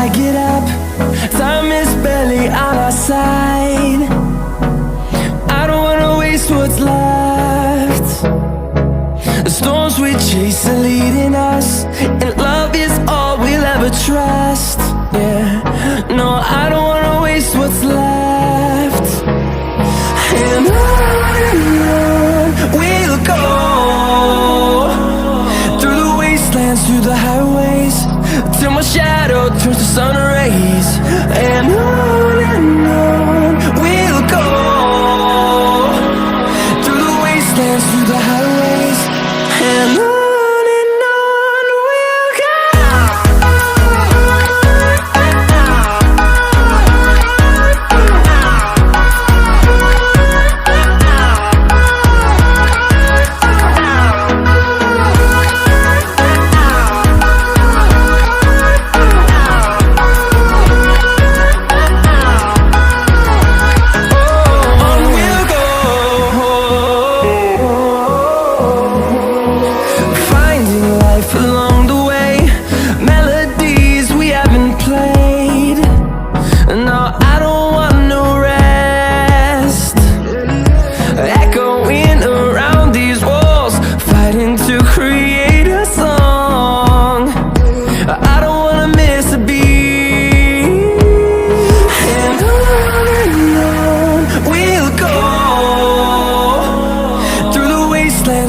I get up. Time is barely on our side. I don't wanna waste what's left. The storms we chase are leading us, and love is all we'll ever trust. Yeah, no, I don't wanna waste what's left. And on we'll go, through the wastelands, through the highways, till my shadow turns to sun rays. And on we'll go, through the wastelands, through the highways, and on we'll go.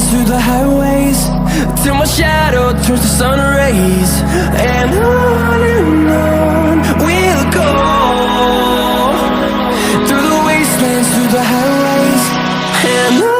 Through the highways, till my shadow turns to sun rays. And on we'll go, through the wastelands, through the highways, and on.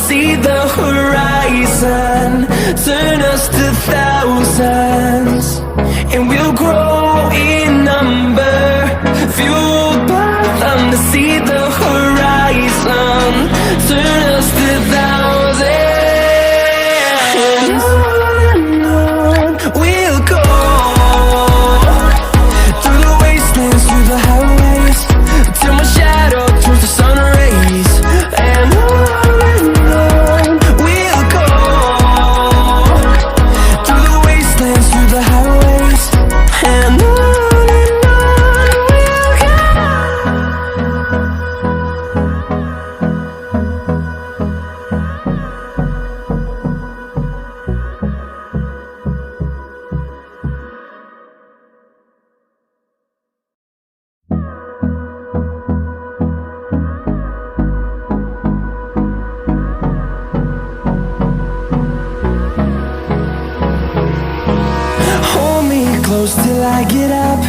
See the horizon turn us to thousands, and we'll grow in number, fueled by them. To see the horizon turn us to thousands, and on we'll go, through the wastelands, through the highways, till my shadow turns to sun rays. And close till I get up.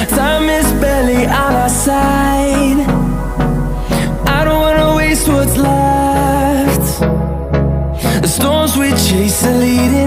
Time is barely on our side. I don't wanna waste what's left. The storms we chase are leading